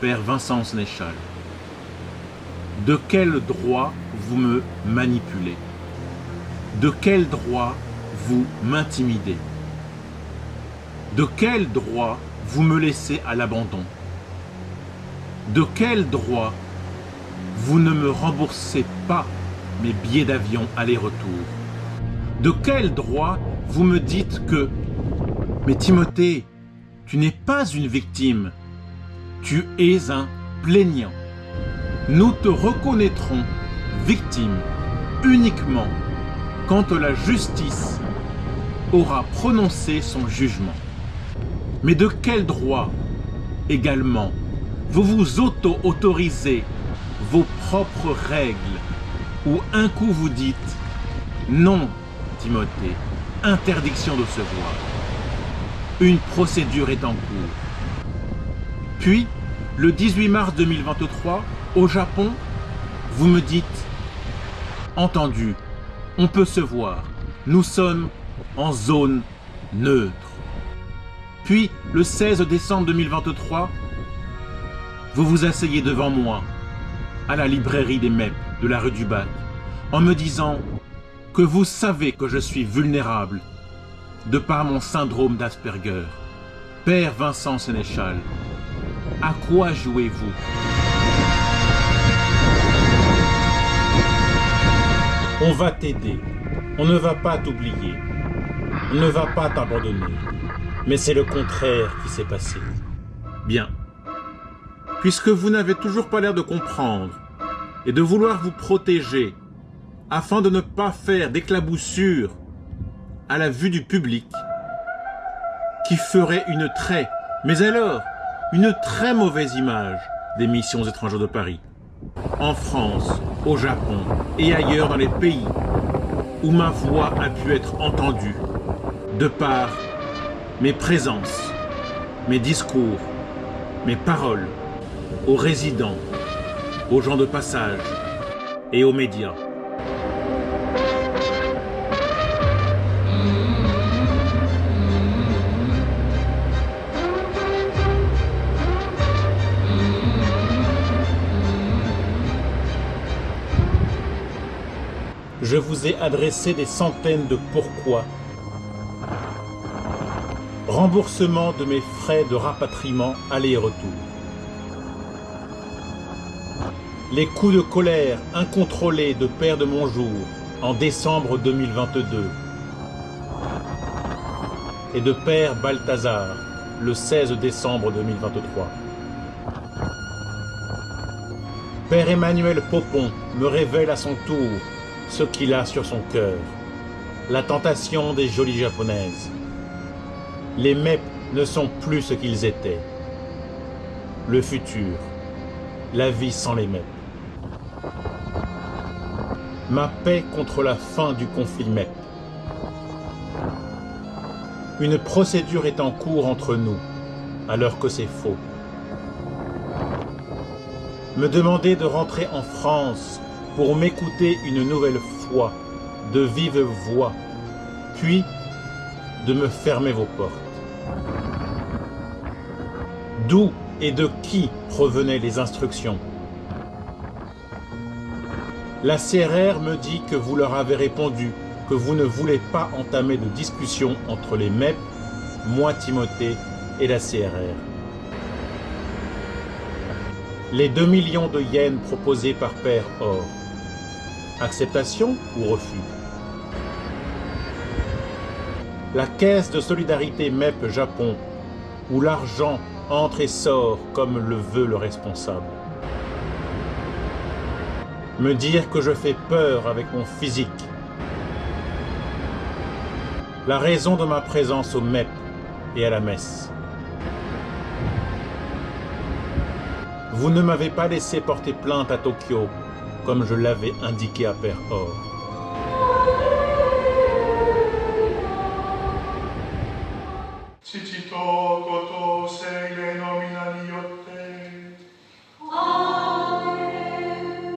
Père Vincent Sénéchal, de quel droit vous me manipulez? De quel droit vous m'intimidez? De quel droit vous me laissez à l'abandon? De quel droit vous ne me remboursez pas mes billets d'avion aller-retour? De quel droit vous me dites que « Mais Timothée, tu n'es pas une victime, tu es un plaignant. Nous te reconnaîtrons victime uniquement quand la justice aura prononcé son jugement. » Mais de quel droit également vous vous auto-autorisez vos propres règles où un coup vous dites « Non, Timothée, interdiction de se voir. Une procédure est en cours. » Puis, le 18 mars 2023, au Japon, vous me dites « Entendu, on peut se voir. Nous sommes en zone neutre. » Puis, le 16 décembre 2023, vous vous asseyez devant moi, à la librairie des MEP de la rue du Bac, en me disant que vous savez que je suis vulnérable de par mon syndrome d'Asperger. Père Vincent Sénéchal, à quoi jouez-vous? On va t'aider, on ne va pas t'oublier, on ne va pas t'abandonner, mais c'est le contraire qui s'est passé. Bien. Puisque vous n'avez toujours pas l'air de comprendre et de vouloir vous protéger afin de ne pas faire d'éclaboussures à la vue du public qui ferait une très mauvaise image des missions étrangères de Paris, en France, au Japon et ailleurs dans les pays où ma voix a pu être entendue de par mes présences, mes discours, mes paroles aux résidents, aux gens de passage et aux médias. Je vous ai adressé des centaines de pourquoi. Remboursement de mes frais de rapatriement aller et retour. Les coups de colère incontrôlés de Père de Monjour en décembre 2022 et de Père Balthazar le 16 décembre 2023. Père Emmanuel Popon me révèle à son tour ce qu'il a sur son cœur, la tentation des jolies japonaises. Les MEP ne sont plus ce qu'ils étaient. Le futur, la vie sans les MEP. Ma paix contre la fin du conflit MEP. Une procédure est en cours entre nous, alors que c'est faux. Me demander de rentrer en France pour m'écouter une nouvelle fois, de vive voix, puis de me fermer vos portes. D'où et de qui provenaient les instructions? La CRR me dit que vous leur avez répondu que vous ne voulez pas entamer de discussion entre les MEP, moi Timothée et la CRR. Les 2 millions de yens proposés par Père Or. Acceptation ou refus? La caisse de solidarité MEP Japon, où l'argent entre et sort comme le veut le responsable. Me dire que je fais peur avec mon physique. La raison de ma présence au MEP et à la messe. Vous ne m'avez pas laissé porter plainte à Tokyo, comme je l'avais indiqué à Père Or.